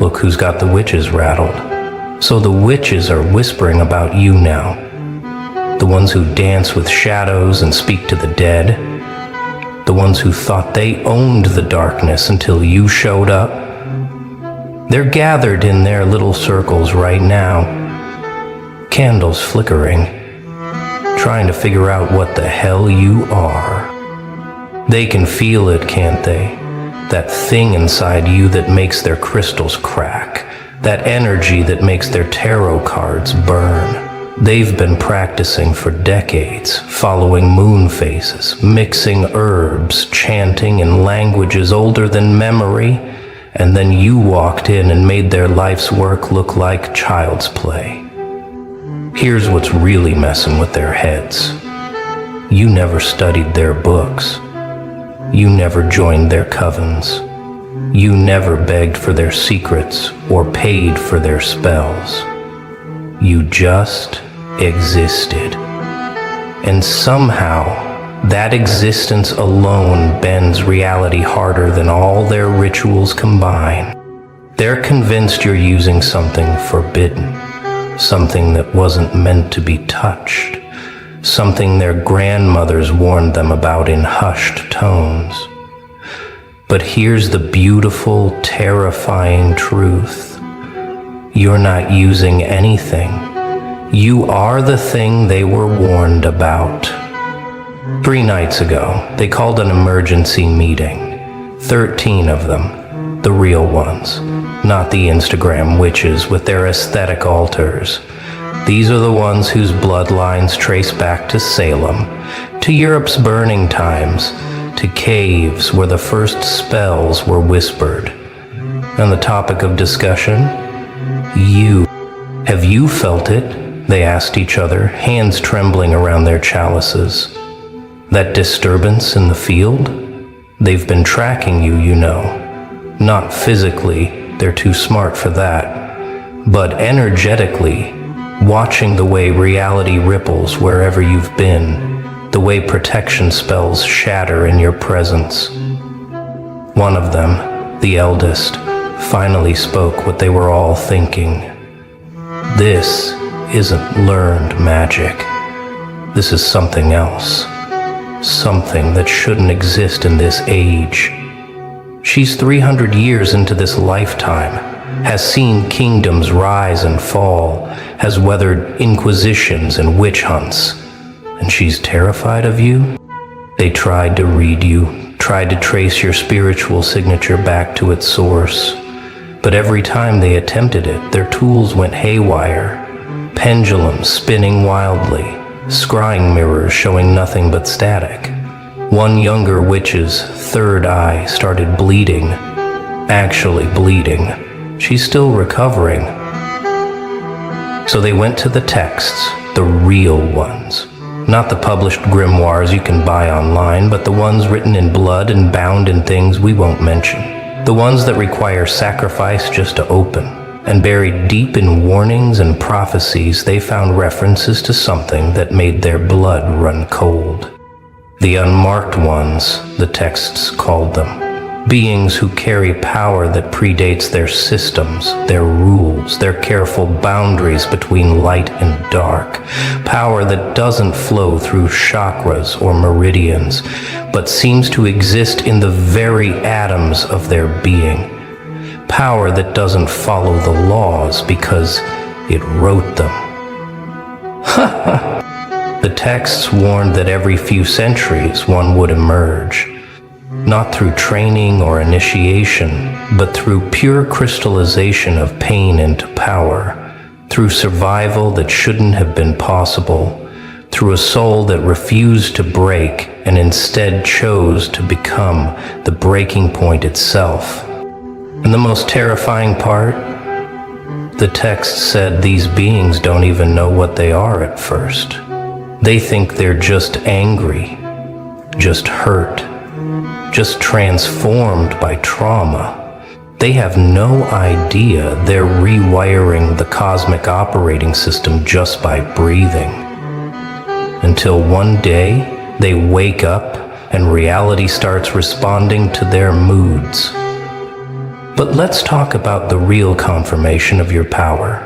Look who's got the witches rattled. So the witches are whispering about you now. The ones who dance with shadows and speak to the dead. The ones who thought they owned the darkness until you showed up. They're gathered in their little circles right now, candles flickering, trying to figure out what the hell you are. They can feel it, can't they? That thing inside you that makes their crystals crack, that energy that makes their tarot cards burn. They've been practicing for decades, following moon phases, mixing herbs, chanting in languages older than memory, and then you walked in and made their life's work look like child's play. Here's what's really messing with their heads. You never studied their books. You never joined their covens. You never begged for their secrets or paid for their spells. You just existed. And somehow, that existence alone bends reality harder than all their rituals combine. They're convinced you're using something forbidden, something that wasn't meant to be touched, something their grandmothers warned them about in hushed tones. But here's the beautiful, terrifying truth. You're not using anything. You are the thing they were warned about. 3 nights ago, they called an emergency meeting. 13 of them, the real ones, not the Instagram witches with their aesthetic altars. These are the ones whose bloodlines trace back to Salem, to Europe's burning times, to caves where the first spells were whispered. And the topic of discussion? You. Have you felt it? They asked each other, hands trembling around their chalices. That disturbance in the field? They've been tracking you, you know. Not physically, they're too smart for that, but energetically, watching the way reality ripples wherever you've been, the way protection spells shatter in your presence. One of them, the eldest, finally spoke what they were all thinking. This isn't learned magic. This is something else. Something that shouldn't exist in this age. She's 300 years into this lifetime, has seen kingdoms rise and fall, has weathered inquisitions and witch hunts. And she's terrified of you? They tried to read you, tried to trace your spiritual signature back to its source. But every time they attempted it, their tools went haywire. Pendulums spinning wildly, scrying mirrors showing nothing but static. One younger witch's third eye started bleeding. Actually bleeding. She's still recovering. So they went to the texts, the real ones. Not the published grimoires you can buy online, but the ones written in blood and bound in things we won't mention. The ones that require sacrifice just to open. And buried deep in warnings and prophecies, they found references to something that made their blood run cold. The unmarked ones, the texts called them. Beings who carry power that predates their systems, their rules, their careful boundaries between light and dark. Power that doesn't flow through chakras or meridians, but seems to exist in the very atoms of their being. Power that doesn't follow the laws because it wrote them. The texts warned that every few centuries one would emerge, not through training or initiation, but through pure crystallization of pain into power, through survival that shouldn't have been possible, through a soul that refused to break and instead chose to become the breaking point itself. And the most terrifying part? The text said these beings don't even know what they are at first. They think they're just angry, just hurt, just transformed by trauma. They have no idea they're rewiring the cosmic operating system just by breathing. Until one day, they wake up and reality starts responding to their moods. But let's talk about the real confirmation of your power.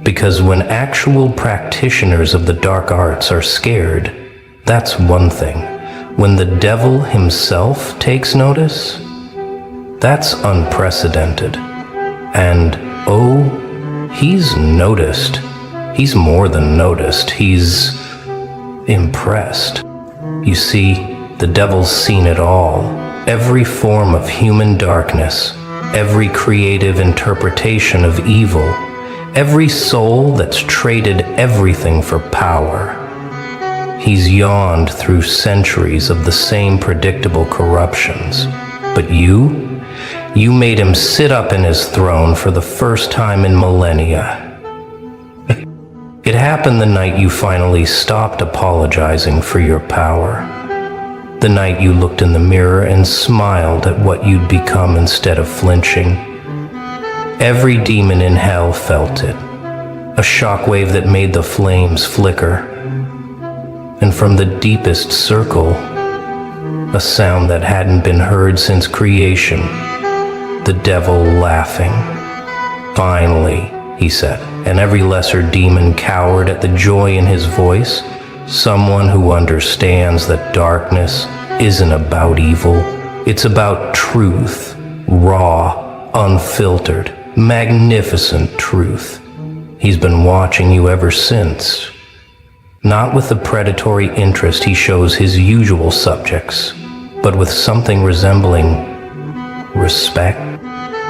Because when actual practitioners of the dark arts are scared, that's one thing. When the devil himself takes notice, that's unprecedented. And, oh, he's noticed. He's more than noticed. He's impressed. You see, the devil's seen it all. Every form of human darkness, every creative interpretation of evil, every soul that's traded everything for power. He's yawned through centuries of the same predictable corruptions. But you made him sit up in his throne for the first time in millennia. It happened the night you finally stopped apologizing for your power. The night you looked in the mirror and smiled at what you'd become instead of flinching. Every demon in hell felt it, a shockwave that made the flames flicker. And from the deepest circle, a sound that hadn't been heard since creation, the devil laughing. Finally, he said, and every lesser demon cowered at the joy in his voice. Someone who understands that darkness isn't about evil. It's about truth, raw, unfiltered, magnificent truth. He's been watching you ever since. Not with the predatory interest he shows his usual subjects, but with something resembling respect.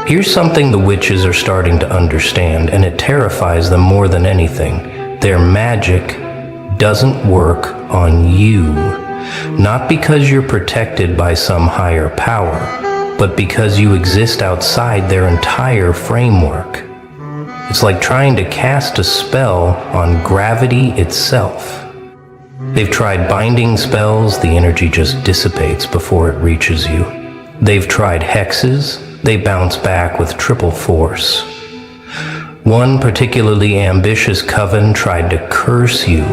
Here's something the witches are starting to understand, and it terrifies them more than anything. Their magic doesn't work on you. Not because you're protected by some higher power, but because you exist outside their entire framework. It's like trying to cast a spell on gravity itself. They've tried binding spells, the energy just dissipates before it reaches you. They've tried hexes, they bounce back with triple force. One particularly ambitious coven tried to curse you.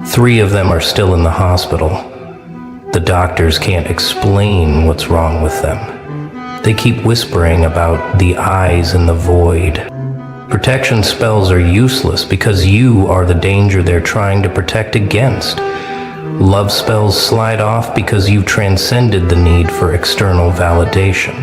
3 of them are still in the hospital. The doctors can't explain what's wrong with them. They keep whispering about the eyes in the void. Protection spells are useless because you are the danger they're trying to protect against. Love spells slide off because you've transcended the need for external validation.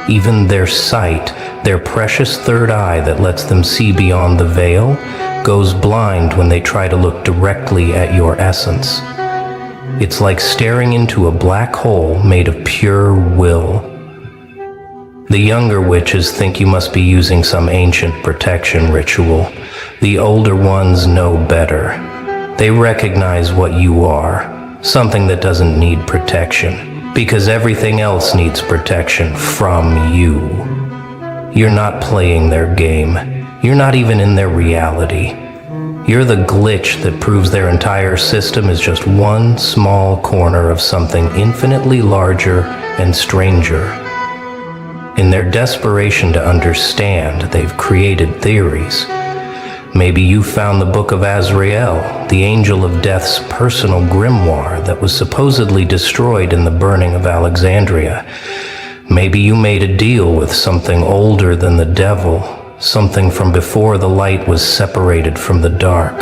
Even their sight, their precious third eye that lets them see beyond the veil, goes blind when they try to look directly at your essence. It's like staring into a black hole made of pure will. The younger witches think you must be using some ancient protection ritual. The older ones know better. They recognize what you are, something that doesn't need protection, because everything else needs protection from you. You're not playing their game. You're not even in their reality. You're the glitch that proves their entire system is just one small corner of something infinitely larger and stranger. In their desperation to understand, they've created theories. Maybe you found the Book of Azrael, the angel of death's personal grimoire that was supposedly destroyed in the burning of Alexandria. Maybe you made a deal with something older than the devil, something from before the light was separated from the dark.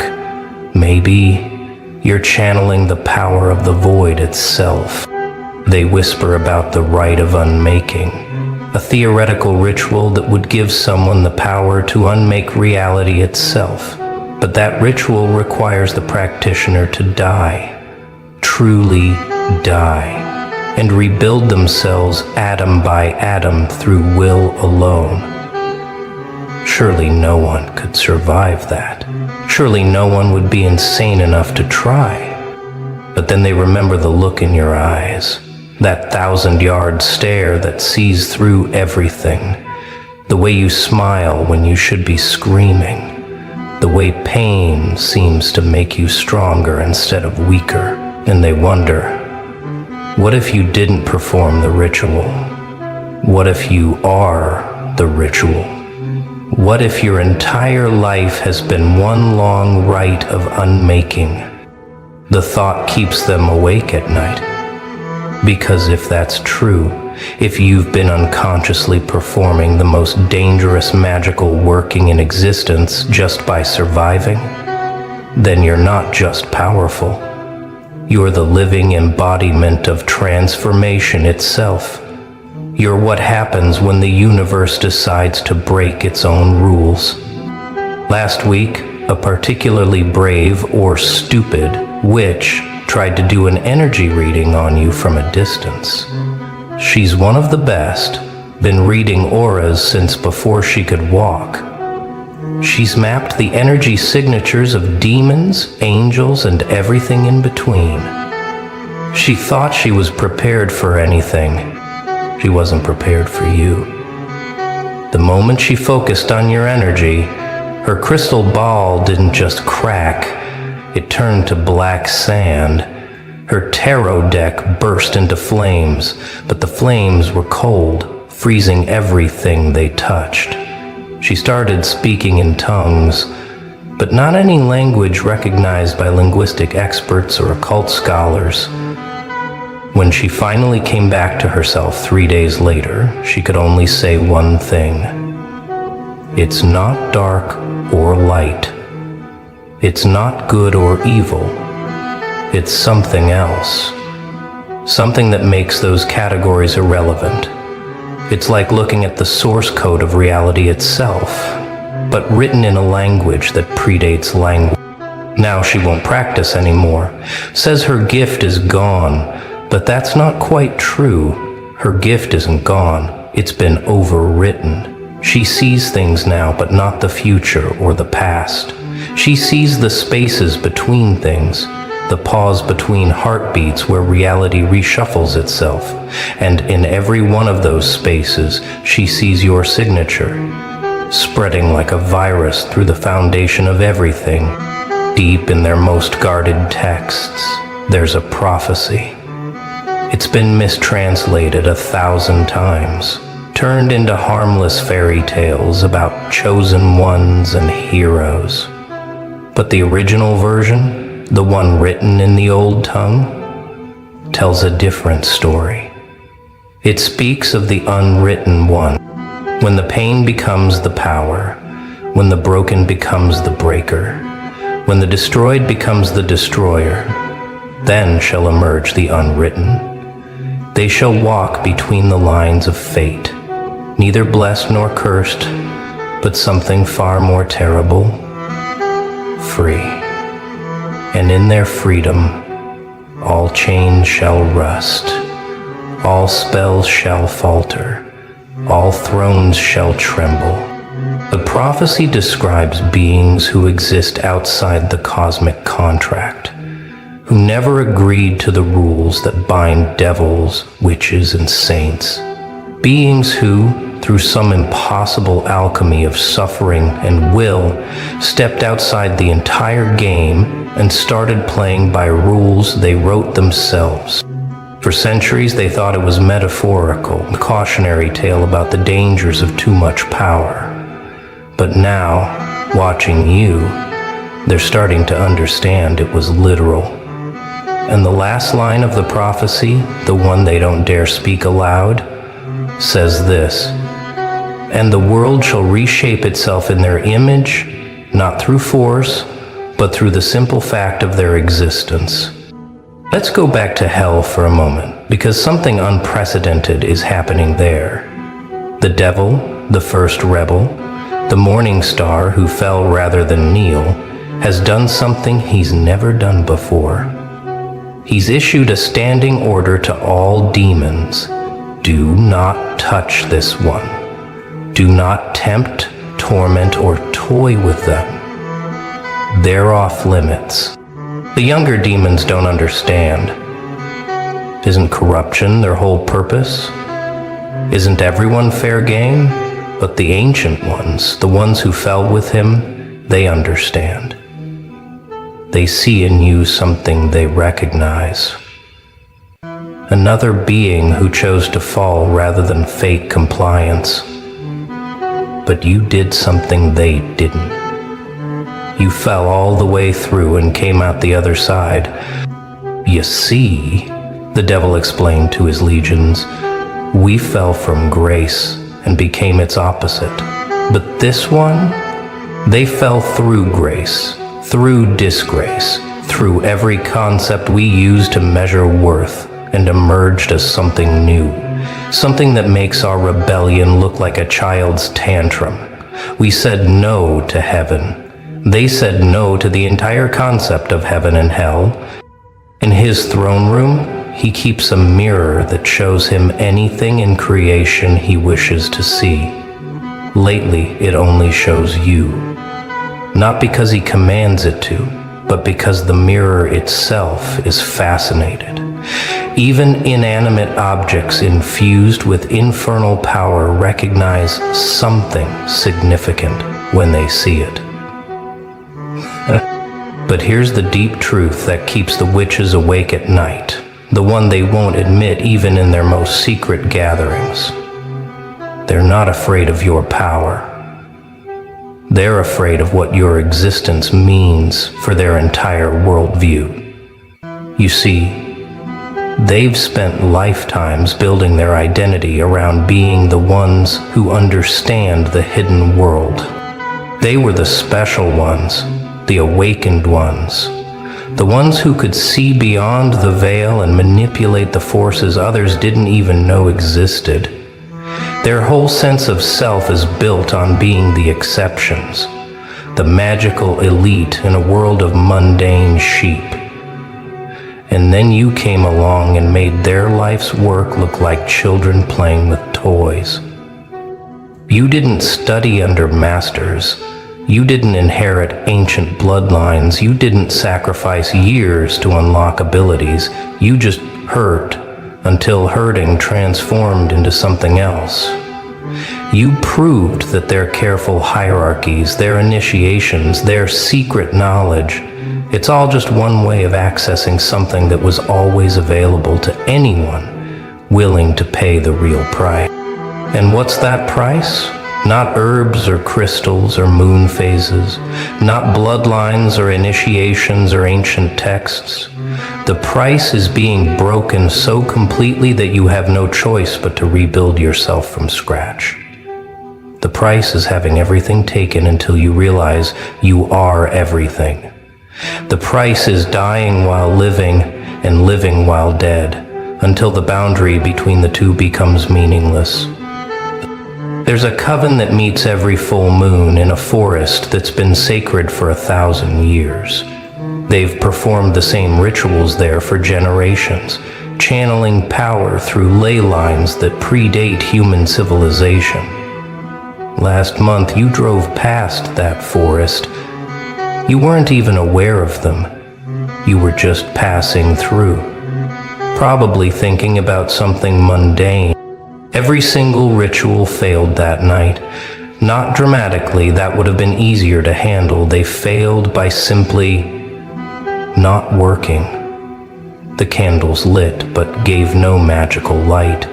Maybe you're channeling the power of the void itself. They whisper about the rite of unmaking, a theoretical ritual that would give someone the power to unmake reality itself. But that ritual requires the practitioner to die, truly die, and rebuild themselves atom by atom through will alone. Surely no one could survive that. Surely no one would be insane enough to try. But then they remember the look in your eyes, that 1,000-yard stare that sees through everything, the way you smile when you should be screaming, the way pain seems to make you stronger instead of weaker. And they wonder, what if you didn't perform the ritual? What if you are the ritual? What if your entire life has been one long rite of unmaking? The thought keeps them awake at night. Because if that's true, if you've been unconsciously performing the most dangerous magical working in existence just by surviving, then you're not just powerful. You're the living embodiment of transformation itself. You're what happens when the universe decides to break its own rules. Last week, a particularly brave or stupid witch tried to do an energy reading on you from a distance. She's one of the best, been reading auras since before she could walk. She's mapped the energy signatures of demons, angels, and everything in between. She thought she was prepared for anything. She wasn't prepared for you. The moment she focused on your energy, her crystal ball didn't just crack, it turned to black sand. Her tarot deck burst into flames, but the flames were cold, freezing everything they touched. She started speaking in tongues, but not any language recognized by linguistic experts or occult scholars. When she finally came back to herself 3 days later, she could only say one thing. It's not dark or light. It's not good or evil. It's something else. Something that makes those categories irrelevant. It's like looking at the source code of reality itself, but written in a language that predates language. Now she won't practice anymore. Says her gift is gone, but that's not quite true. Her gift isn't gone. It's been overwritten. She sees things now, but not the future or the past. She sees the spaces between things, the pause between heartbeats where reality reshuffles itself. And in every one of those spaces, she sees your signature, spreading like a virus through the foundation of everything. Deep in their most guarded texts, there's a prophecy. It's been mistranslated 1,000 times, turned into harmless fairy tales about chosen ones and heroes. But the original version, the one written in the old tongue, tells a different story. It speaks of the unwritten one, when the pain becomes the power, when the broken becomes the breaker, when the destroyed becomes the destroyer, then shall emerge the unwritten. They shall walk between the lines of fate, neither blessed nor cursed, but something far more terrible, free. And in their freedom, all chains shall rust, all spells shall falter, all thrones shall tremble. The prophecy describes beings who exist outside the cosmic contract, who never agreed to the rules that bind devils, witches, and saints. Beings who, through some impossible alchemy of suffering and will, stepped outside the entire game and started playing by rules they wrote themselves. For centuries, they thought it was metaphorical, a cautionary tale about the dangers of too much power. But now, watching you, they're starting to understand it was literal. And the last line of the prophecy, the one they don't dare speak aloud, says this: "And the world shall reshape itself in their image, not through force, but through the simple fact of their existence." Let's go back to hell for a moment, because something unprecedented is happening there. The devil, the first rebel, the morning star who fell rather than kneel, has done something he's never done before. He's issued a standing order to all demons. Do not touch this one. Do not tempt, torment, or toy with them. They're off limits. The younger demons don't understand. Isn't corruption their whole purpose? Isn't everyone fair game? But the ancient ones, the ones who fell with him, they understand. They see in you something they recognize. Another being who chose to fall rather than fake compliance. But you did something they didn't. You fell all the way through and came out the other side. You see, the devil explained to his legions, we fell from grace and became its opposite. But this one, they fell through grace, through disgrace, through every concept we use to measure worth, and emerged as something new, something that makes our rebellion look like a child's tantrum. We said no to heaven. They said no to the entire concept of heaven and hell. In his throne room, he keeps a mirror that shows him anything in creation he wishes to see. Lately, it only shows you. Not because he commands it to, but because the mirror itself is fascinated. Even inanimate objects infused with infernal power recognize something significant when they see it. But here's the deep truth that keeps the witches awake at night, the one they won't admit even in their most secret gatherings. They're not afraid of your power. They're afraid of what your existence means for their entire worldview. You see, they've spent lifetimes building their identity around being the ones who understand the hidden world. They were the special ones, the awakened ones, the ones who could see beyond the veil and manipulate the forces others didn't even know existed. Their whole sense of self is built on being the exceptions, the magical elite in a world of mundane sheep. And then you came along and made their life's work look like children playing with toys. You didn't study under masters. You didn't inherit ancient bloodlines. You didn't sacrifice years to unlock abilities. You just hurt until hurting transformed into something else. You proved that their careful hierarchies, their initiations, their secret knowledge, it's all just one way of accessing something that was always available to anyone willing to pay the real price. And what's that price? Not herbs or crystals or moon phases, not bloodlines or initiations or ancient texts. The price is being broken so completely that you have no choice but to rebuild yourself from scratch. The price is having everything taken until you realize you are everything. The price is dying while living and living while dead, until the boundary between the two becomes meaningless. There's a coven that meets every full moon in a forest that's been sacred for 1,000 years. They've performed the same rituals there for generations, channeling power through ley lines that predate human civilization. Last month, you drove past that forest. You weren't even aware of them. You were just passing through, probably thinking about something mundane. Every single ritual failed that night. Not dramatically, that would have been easier to handle. They failed by simply not working. The candles lit, but gave no magical light.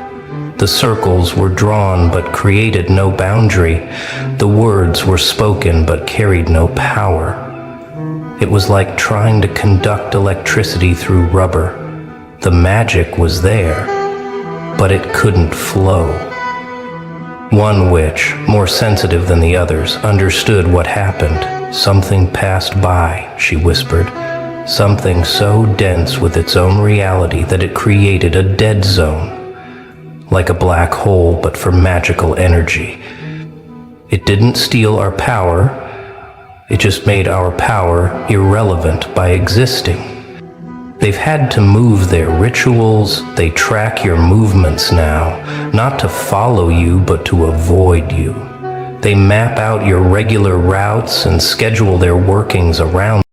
The circles were drawn, but created no boundary. The words were spoken, but carried no power. It was like trying to conduct electricity through rubber. The magic was there, but it couldn't flow. One witch, more sensitive than the others, understood what happened. Something passed by, she whispered. Something so dense with its own reality that it created a dead zone, like a black hole but for magical energy. It didn't steal our power. It just made our power irrelevant by existing. They've had to move their rituals. They track your movements now, not to follow you, but to avoid you. They map out your regular routes and schedule their workings around